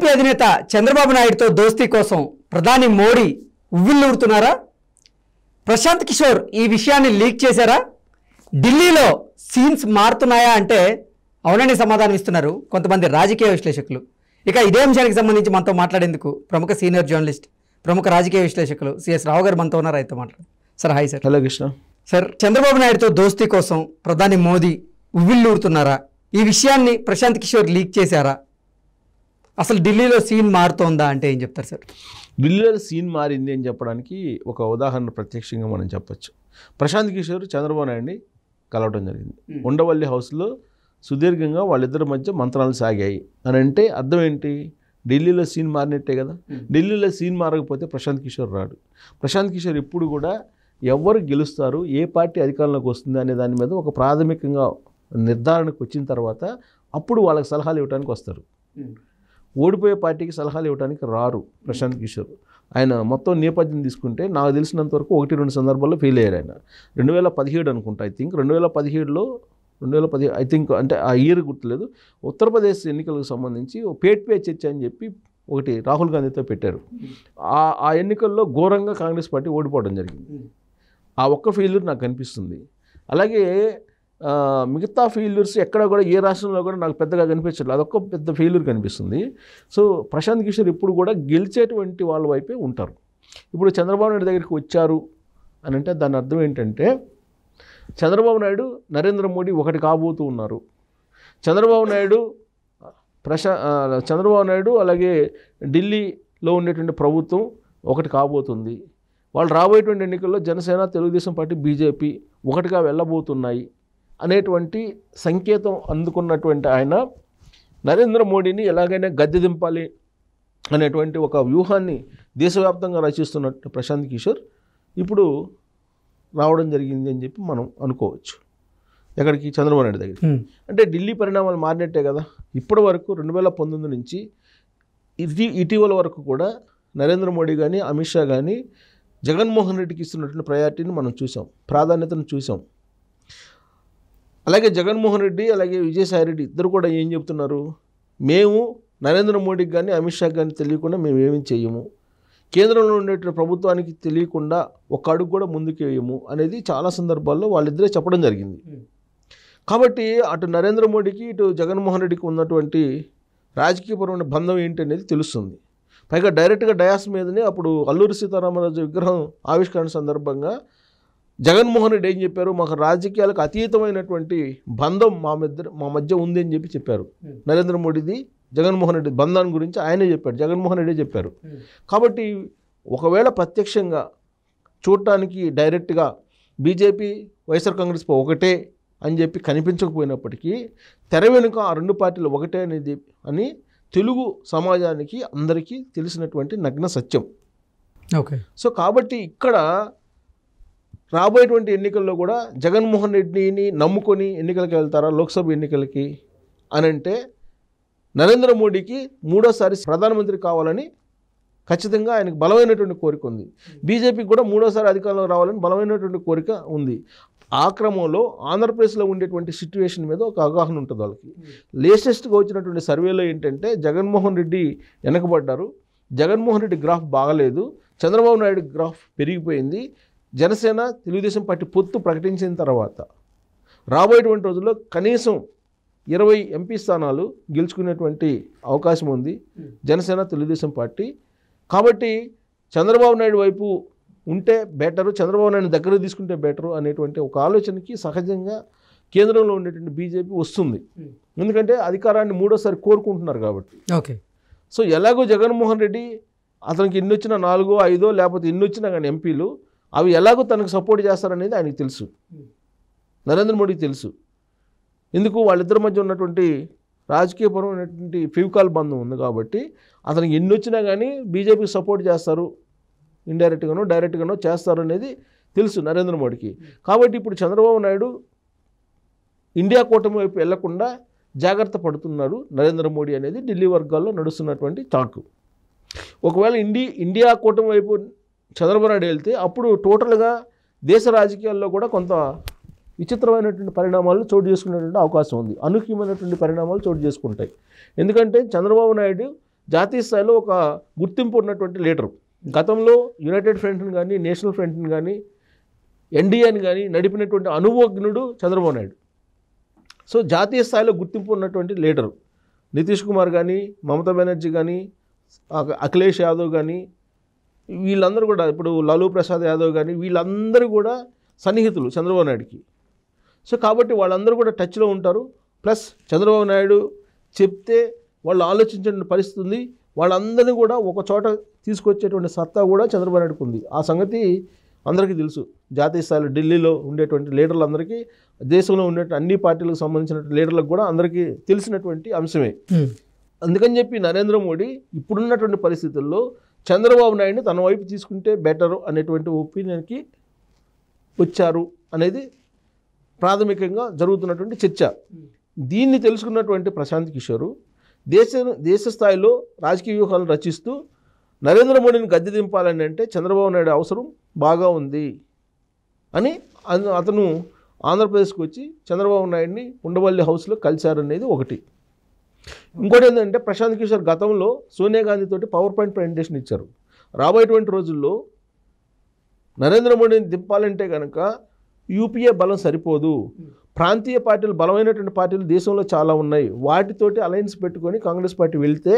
TDP అధినేత చంద్రబాబు నాయుడుతో దోస్తీ కోసం ప్రధాని మోడీ ఉవ్విళ్ళూరుతున్నారా? ప్రశాంత్ కిషోర్ ఈ విషయాన్ని లీక్ చేశారా? ఢిల్లీలో సీన్స్ మారుతున్నాయా అంటే అవునని సమాధానం ఇస్తున్నారు కొంతమంది రాజకీయ విశ్లేషకులు. ఇక ఇదే అంశానికి సంబంధించి మనతో మాట్లాడేందుకు ప్రముఖ సీనియర్ జర్నలిస్ట్, ప్రముఖ రాజకీయ విశ్లేషకులు సిఎస్ రావు గారు మనతో ఉన్నారు. అయితే మాట్లాడు sir. Hi sir. Hello Krishna. Sir, Chandrababu నాయుడుతో దోస్తీ కోసం ప్రధాని మోదీ ఉవ్విళ్ళూరుతున్నారా? ఈ విషయాన్ని ప్రశాంత్ కిషోర్ లీక్ చేశారా? అసలు ఢిల్లీలో సీన్ మారుతోందా అంటే ఏం చెప్తారు సార్? ఢిల్లీలో సీన్ మారింది అని చెప్పడానికి ఒక ఉదాహరణ ప్రత్యక్షంగా మనం చెప్పచ్చు. ప్రశాంత్ కిషోర్ చంద్రబాబు నాయుడిని కలవడం జరిగింది. ఉండవల్లి హౌస్లో సుదీర్ఘంగా వాళ్ళిద్దరి మధ్య మంత్రాలు సాగాయి అని అంటే అర్థం ఏంటి? ఢిల్లీలో సీన్ మారినట్టే కదా. ఢిల్లీలో సీన్ మారకపోతే ప్రశాంత్ కిషోర్ రాడు. ప్రశాంత్ కిషోర్ ఎప్పుడు కూడా ఎవరు గెలుస్తారు, ఏ పార్టీ అధికారంలోకి వస్తుంది అనే దాని మీద ఒక ప్రాథమికంగా నిర్ధారణకు వచ్చిన తర్వాత అప్పుడు వాళ్ళకి సలహాలు ఇవ్వడానికి వస్తారు. ఓడిపోయే పార్టీకి సలహాలు ఇవ్వడానికి రారు ప్రశాంత్ కిషోర్. ఆయన మొత్తం నేపథ్యం తీసుకుంటే నాకు తెలిసినంత వరకు 1-2 సందర్భాల్లో ఫెయిల్ అయ్యారు ఆయన. 2017 అనుకుంటా, ఐ థింక్ 2017లో ఐ థింక్ అంటే ఆ ఇయర్ గుర్తులేదు. ఉత్తరప్రదేశ్ ఎన్నికలకు సంబంధించి పేట్ పే చర్చ అని చెప్పి ఒకటి రాహుల్ గాంధీతో పెట్టారు. ఆ ఎన్నికల్లో ఘోరంగా కాంగ్రెస్ పార్టీ ఓడిపోవడం జరిగింది. ఆ ఒక్క ఫెయిల్యూర్ నాకు కనిపిస్తుంది. అలాగే మిగతా ఫెయిల్యూర్స్ ఎక్కడ కూడా ఏ రాష్ట్రంలో కూడా నాకు పెద్దగా కనిపించట్లేదు. అదొక్క పెద్ద ఫెయిల్యూర్ కనిపిస్తుంది. సో ప్రశాంత్ కిషోర్ ఇప్పుడు కూడా గెలిచేటువంటి వాళ్ళ వైపే ఉంటారు. ఇప్పుడు చంద్రబాబు నాయుడు దగ్గరికి వచ్చారు అని అంటే దాని అర్థం ఏంటంటే చంద్రబాబు నాయుడు, నరేంద్ర మోడీ ఒకటి కాబోతూ ఉన్నారు. చంద్రబాబు నాయుడు అలాగే ఢిల్లీలో ఉండేటువంటి ప్రభుత్వం ఒకటి కాబోతుంది. వాళ్ళు రాబోయేటువంటి ఎన్నికల్లో జనసేన, తెలుగుదేశం పార్టీ, బీజేపీ ఒకటిగా వెళ్ళబోతున్నాయి అనేటువంటి సంకేతం అందుకున్నటువంటి ఆయన నరేంద్ర మోడీని ఎలాగైనా గద్దె దింపాలి అనేటువంటి ఒక వ్యూహాన్ని దేశవ్యాప్తంగా రచిస్తున్నట్టు ప్రశాంత్ కిషోర్ ఇప్పుడు రావడం జరిగింది అని చెప్పి మనం అనుకోవచ్చు. ఎక్కడికి? చంద్రబాబు నాయుడు దగ్గరికి. అంటే ఢిల్లీ పరిణామాలు మారినట్టే కదా. ఇప్పటి వరకు 2019 నుంచి ఇటీవల వరకు కూడా నరేంద్ర మోడీ కానీ, అమిత్ షా కానీ జగన్మోహన్ రెడ్డికి ఇస్తున్నటువంటి ప్రయారిటీని మనం చూసాం, ప్రాధాన్యతను చూసాం. అలాగే జగన్మోహన్ రెడ్డి అలాగే విజయసాయి రెడ్డి ఇద్దరు కూడా ఏం చెప్తున్నారు? మేము నరేంద్ర మోడీకి కానీ, అమిత్ షాకి కానీ తెలియకుండా మేము ఏమీ చేయము, కేంద్రంలో ఉండేటువంటి ప్రభుత్వానికి తెలియకుండా ఒక అడుగు కూడా ముందుకు వేయము అనేది చాలా సందర్భాల్లో వాళ్ళిద్దరే చెప్పడం జరిగింది. కాబట్టి అటు నరేంద్ర మోడీకి, ఇటు జగన్మోహన్ రెడ్డికి ఉన్నటువంటి రాజకీయపరమైన బంధం ఏంటి అనేది తెలుస్తుంది. పైగా డైరెక్ట్గా డయాస్ మీదనే అప్పుడు అల్లూరి సీతారామరాజు విగ్రహం ఆవిష్కరణ సందర్భంగా జగన్మోహన్ రెడ్డి ఏం చెప్పారు? మాకు రాజకీయాలకు అతీతమైనటువంటి బంధం మా మధ్య ఉంది అని చెప్పారు. నరేంద్ర మోడీది జగన్మోహన్ రెడ్డి బంధాన్ని గురించి ఆయనే చెప్పాడు, జగన్మోహన్ రెడ్డి చెప్పారు. కాబట్టి ఒకవేళ ప్రత్యక్షంగా చూడటానికి డైరెక్ట్గా బీజేపీ, వైఎస్ఆర్ కాంగ్రెస్ ఒకటే అని చెప్పి కనిపించకపోయినప్పటికీ తెర వెనుక ఆ రెండు పార్టీలు ఒకటే అనేది అని తెలుగు సమాజానికి అందరికీ తెలిసినటువంటి నగ్న సత్యం. ఓకే. సో కాబట్టి ఇక్కడ రాబోయేటువంటి ఎన్నికల్లో కూడా జగన్మోహన్ రెడ్డిని నమ్ముకొని ఎన్నికలకి వెళ్తారా లోక్సభ ఎన్నికలకి అని అంటే నరేంద్ర మోడీకి మూడోసారి ప్రధానమంత్రి కావాలని ఖచ్చితంగా ఆయనకు బలమైనటువంటి కోరిక ఉంది. బీజేపీకి కూడా మూడోసారి అధికారంలో రావాలని బలమైనటువంటి కోరిక ఉంది. ఆ క్రమంలో ఆంధ్రప్రదేశ్లో ఉండేటువంటి సిట్యుయేషన్ మీద ఒక అవగాహన ఉంటుంది వాళ్ళకి. లేటెస్ట్గా వచ్చినటువంటి సర్వేలో ఏంటంటే జగన్మోహన్ రెడ్డి వెనకబడ్డారు, జగన్మోహన్ రెడ్డి గ్రాఫ్ బాగలేదు, చంద్రబాబు నాయుడు గ్రాఫ్ పెరిగిపోయింది. జనసేన, తెలుగుదేశం పార్టీ పొత్తు ప్రకటించిన తర్వాత రాబోయేటువంటి రోజుల్లో కనీసం 20 ఎంపీ స్థానాలు గెలుచుకునేటువంటి అవకాశం ఉంది జనసేన, తెలుగుదేశం పార్టీ. కాబట్టి చంద్రబాబు నాయుడు వైపు ఉంటే బెటరు, చంద్రబాబు నాయుడు దగ్గర తీసుకుంటే బెటరు అనేటువంటి ఒక ఆలోచనకి సహజంగా కేంద్రంలో ఉండేటువంటి బీజేపీ వస్తుంది. ఎందుకంటే అధికారాన్ని మూడోసారి కోరుకుంటున్నారు కాబట్టి. ఓకే. సో ఎలాగో జగన్మోహన్ రెడ్డి అతనికి ఎన్ని వచ్చినా 4, 5 లేకపోతే ఎన్ని వచ్చినా కానీ ఎంపీలు అవి ఎలాగో తనకు సపోర్ట్ చేస్తారనేది ఆయనకు తెలుసు, నరేంద్ర మోడీకి తెలుసు. ఎందుకు? వాళ్ళిద్దరి మధ్య ఉన్నటువంటి రాజకీయపరమైనటువంటి ఫెవికాల్ బంధం ఉంది కాబట్టి అతనికి ఎన్ని వచ్చినా కానీ బీజేపీకి సపోర్ట్ చేస్తారు, ఇండైరెక్ట్గానో డైరెక్ట్గానో చేస్తారు అనేది తెలుసు నరేంద్ర మోడీకి. కాబట్టి ఇప్పుడు చంద్రబాబు నాయుడు ఇండియా కూటమి వైపు వెళ్లకుండా జాగ్రత్త పడుతున్నారు నరేంద్ర మోడీ అనేది ఢిల్లీ వర్గాల్లో నడుస్తున్నటువంటి టాక్. ఒకవేళ ఇండియా కూటమి వైపు చంద్రబాబు నాయుడు వెళ్తే అప్పుడు టోటల్గా దేశ రాజకీయాల్లో కూడా కొంత విచిత్రమైనటువంటి పరిణామాలు చోటు చేసుకునేటువంటి అవకాశం ఉంది, అనూహ్యమైనటువంటి పరిణామాలు చోటు చేసుకుంటాయి. ఎందుకంటే చంద్రబాబు నాయుడు జాతీయ స్థాయిలో ఒక గుర్తింపు ఉన్నటువంటి లీడరు. గతంలో యునైటెడ్ ఫ్రంట్ని కానీ నేషనల్ ఫ్రంట్ని కానీ ఎన్డీఏని కానీ నడిపినటువంటి అనుభవజ్ఞుడు చంద్రబాబు నాయుడు. సో జాతీయ స్థాయిలో గుర్తింపు ఉన్నటువంటి లీడరు. నితీష్ కుమార్ కానీ, మమతా బెనర్జీ కానీ, అఖిలేష్ యాదవ్ కానీ, వీళ్ళందరూ కూడా, ఇప్పుడు లాలూ ప్రసాద్ యాదవ్ కానీ, వీళ్ళందరూ కూడా సన్నిహితులు చంద్రబాబు నాయుడుకి. సో కాబట్టి వాళ్ళందరూ కూడా టచ్లో ఉంటారు. ప్లస్ చంద్రబాబు నాయుడు చెప్తే వాళ్ళు ఆలోచించే పరిస్థితి ఉంది. వాళ్ళందరినీ కూడా ఒక చోట తీసుకొచ్చేటువంటి సత్తా కూడా చంద్రబాబు నాయుడుకు ఉంది. ఆ సంగతి అందరికీ తెలుసు. జాతీయ స్థాయిలో ఢిల్లీలో ఉండేటువంటి లీడర్లందరికీ, దేశంలో ఉండే అన్ని పార్టీలకు సంబంధించిన లీడర్లకు కూడా అందరికీ తెలిసినటువంటి అంశమే. అందుకని చెప్పి నరేంద్ర మోడీ ఇప్పుడున్నటువంటి పరిస్థితుల్లో చంద్రబాబు నాయుడిని తన వైపు తీసుకుంటే బెటరు అనేటువంటి ఒపీనియన్కి వచ్చారు అనేది ప్రాథమికంగా జరుగుతున్నటువంటి చర్చ. దీన్ని తెలుసుకున్నటువంటి ప్రశాంత్ కిషోర్ దేశ స్థాయిలో రాజకీయ వ్యూహాలను రచిస్తూ నరేంద్ర మోడీని గద్దె దింపాలని అంటే చంద్రబాబు నాయుడు అవసరం బాగా ఉంది అని అతను ఆంధ్రప్రదేశ్కి వచ్చి చంద్రబాబు నాయుడిని ఉండవల్లి హౌస్లో కలిశారనేది ఒకటి. ఇంకోటి ఏంటంటే ప్రశాంత్ కిషోర్ గతంలో సోనియా గాంధీ తోటి పవర్ పాయింట్ ప్రజెంటేషన్ ఇచ్చారు. రాబోయేటువంటి రోజుల్లో నరేంద్ర మోడీని దింపాలంటే కనుక యూపీఏ బలం సరిపోదు, ప్రాంతీయ పార్టీలు, బలమైనటువంటి పార్టీలు దేశంలో చాలా ఉన్నాయి, వాటితోటి అలయన్స్ పెట్టుకొని కాంగ్రెస్ పార్టీ వెళ్తే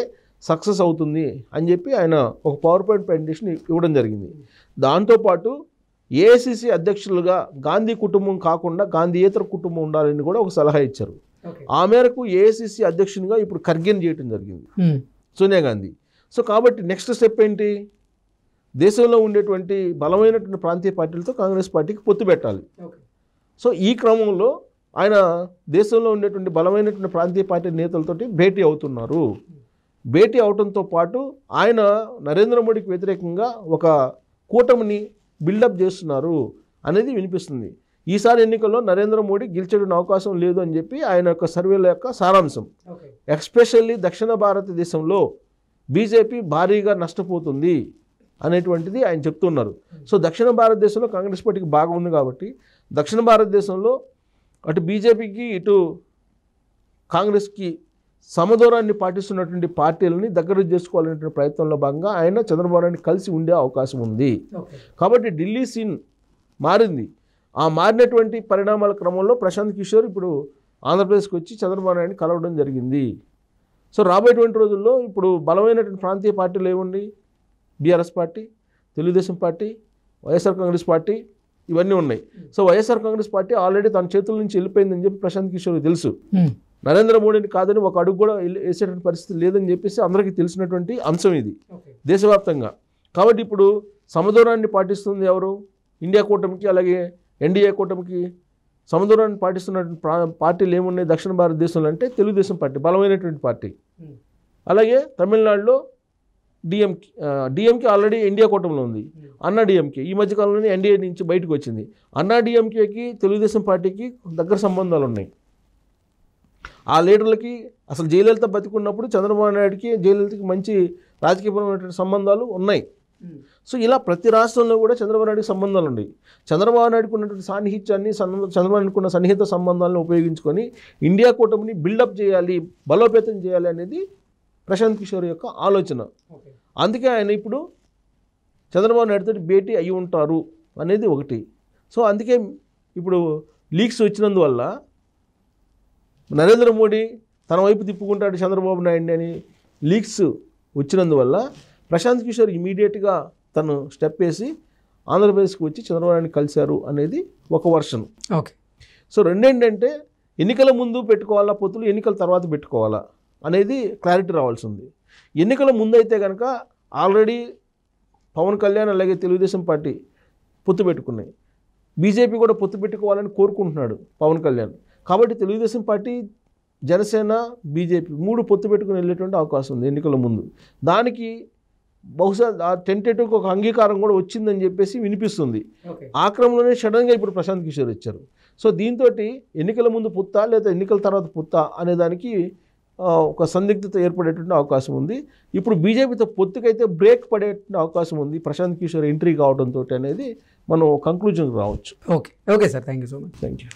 సక్సెస్ అవుతుంది అని చెప్పి ఆయన ఒక పవర్ పాయింట్ ప్రజెంటేషన్ ఇవ్వడం జరిగింది. దాంతోపాటు ఏఐసిసి అధ్యక్షులుగా గాంధీ కుటుంబం కాకుండా గాంధీయేతర కుటుంబం ఉండాలని కూడా ఒక సలహా ఇచ్చారు. ఆ మేరకు ఏఐసిసి అధ్యక్షునిగా ఇప్పుడు ఖర్గేని చేయడం జరిగింది సోనియా గాంధీ. సో కాబట్టి నెక్స్ట్ స్టెప్ ఏంటి? దేశంలో ఉండేటువంటి బలమైనటువంటి ప్రాంతీయ పార్టీలతో కాంగ్రెస్ పార్టీకి పొత్తు పెట్టాలి. సో ఈ క్రమంలో ఆయన దేశంలో ఉండేటువంటి బలమైనటువంటి ప్రాంతీయ పార్టీ నేతలతోటి భేటీ అవుతున్నారు. భేటీ అవడంతో పాటు ఆయన నరేంద్ర మోడీకి వ్యతిరేకంగా ఒక కూటమిని బిల్డప్ చేస్తున్నారు అనేది వినిపిస్తుంది. ఈసారి ఎన్నికల్లో నరేంద్ర మోడీ గెలిచేటువంటి అవకాశం లేదు అని చెప్పి ఆయన యొక్క సర్వేల యొక్క సారాంశం. ఎస్పెషల్లీ దక్షిణ భారతదేశంలో బీజేపీ భారీగా నష్టపోతుంది అనేటువంటిది ఆయన చెప్తున్నారు. సో దక్షిణ భారతదేశంలో కాంగ్రెస్ పార్టీకి బాగా ఉంది కాబట్టి దక్షిణ భారతదేశంలో అటు బీజేపీకి ఇటు కాంగ్రెస్కి సమదూరాన్ని పాటిస్తున్నటువంటి పార్టీలని దగ్గర చేసుకోవాలనేటువంటి ప్రయత్నంలో భాగంగా ఆయన చంద్రబాబు నాయుడిని కలిసి ఉండే అవకాశం ఉంది. కాబట్టి ఢిల్లీ సీన్ మారింది. ఆ మారినటువంటి పరిణామాల క్రమంలో ప్రశాంత్ కిషోర్ ఇప్పుడు ఆంధ్రప్రదేశ్కి వచ్చి చంద్రబాబు నాయుడిని కలవడం జరిగింది. సో రాబోయేటువంటి రోజుల్లో ఇప్పుడు బలమైనటువంటి ప్రాంతీయ పార్టీలు ఏముంది? BRS party, Telugu Desam party, YSR Congress party, ఇవన్నీ ఉన్నాయి. So YSR Congress party already తన చేతుల నుంచి వెళ్ళిపోయిందని చెప్పి ప్రశాంత్ కిషోర్కి తెలుసు. నరేంద్ర మోడీని కాదని ఒక అడుగు కూడా వేసేటువంటి పరిస్థితి లేదని చెప్పేసి అందరికీ తెలిసినటువంటి అంశం ఇది దేశవ్యాప్తంగా. కాబట్టి ఇప్పుడు సమదూరాన్ని పాటిస్తుంది ఎవరు? ఇండియా కూటమికి, అలాగే ఎన్డీఏ కూటమికి సమదూరాన్ని పాటిస్తున్నటువంటి పార్టీలు ఏమున్నాయి దక్షిణ భారతదేశంలో అంటే తెలుగుదేశం పార్టీ బలమైనటువంటి పార్టీ. అలాగే తమిళనాడులో డిఎంకే ఆల్రెడీ ఇండియా కూటమిలో ఉంది. అన్నా డిఎంకే ఈ మధ్యకాలంలోనే ఎన్డీఏ నుంచి బయటకు వచ్చింది. అన్నా డిఎంకేకి తెలుగుదేశం పార్టీకి దగ్గర సంబంధాలు ఉన్నాయి. ఆ లీడర్లకి అసలు జయలలిత బతికున్నప్పుడు చంద్రబాబు నాయుడికి జయలలితకి మంచి రాజకీయపరమైనటువంటి సంబంధాలు ఉన్నాయి. సో ఇలా ప్రతి రాష్ట్రంలో కూడా చంద్రబాబు నాయుడికి సంబంధాలు ఉన్నాయి. చంద్రబాబు నాయుడుకు ఉన్నటువంటి సాన్నిహిత్యాన్ని, చంద్రబాబు నాయుడుకు ఉన్న సన్నిహిత సంబంధాలను ఉపయోగించుకొని ఇండియా కూటమిని బిల్డప్ చేయాలి, బలోపేతం చేయాలి అనేది ప్రశాంత్ కిషోర్ యొక్క ఆలోచన. అందుకే ఆయన ఇప్పుడు చంద్రబాబు నాయుడుతో భేటీ అయి ఉంటారు అనేది ఒకటి. సో అందుకే ఇప్పుడు లీక్స్ వచ్చినందువల్ల నరేంద్ర మోడీ తన వైపు తిప్పుకుంటాడు చంద్రబాబు నాయుడిని అని లీక్స్ వచ్చినందువల్ల ప్రశాంత్ కిషోర్ ఇమీడియట్గా తను స్టెప్ వేసి ఆంధ్రప్రదేశ్కి వచ్చి చంద్రబాబు నాయుడిని కలిశారు అనేది ఒక వర్షన్. ఓకే. సో రెండేంటంటే ఎన్నికల ముందు పెట్టుకోవాలా పొత్తులు, ఎన్నికల తర్వాత పెట్టుకోవాలా అనేది క్లారిటీ రావాల్సి ఉంది. ఎన్నికల ముందు అయితే కనుక ఆల్రెడీ పవన్ కళ్యాణ్ అలాగే తెలుగుదేశం పార్టీ పొత్తు పెట్టుకున్నాయి. బీజేపీ కూడా పొత్తు పెట్టుకోవాలని కోరుకుంటున్నాడు పవన్ కళ్యాణ్. కాబట్టి తెలుగుదేశం పార్టీ, జనసేన, బీజేపీ మూడు పొత్తు పెట్టుకుని వెళ్ళేటువంటి అవకాశం ఉంది ఎన్నికల ముందు. దానికి బహుశా టెంటేటివ్కి ఒక అంగీకారం కూడా వచ్చిందని చెప్పేసి వినిపిస్తుంది. ఆ క్రమంలోనే సడన్గా ఇప్పుడు ప్రశాంత్ కిషోర్ వచ్చారు. సో దీంతో ఎన్నికల ముందు పొత్తా లేదా ఎన్నికల తర్వాత పొత్తా అనే దానికి ఒక సందిగ్ధత ఏర్పడేటువంటి అవకాశం ఉంది. ఇప్పుడు బీజేపీతో పొత్తుకైతే బ్రేక్ పడేటువంటి అవకాశం ఉంది ప్రశాంత్ కిషోర్ ఎంట్రీ కావడంతో అనేది మనం కంక్లూజన్కి రావచ్చు. Okay sir, thank you so much. Thank you.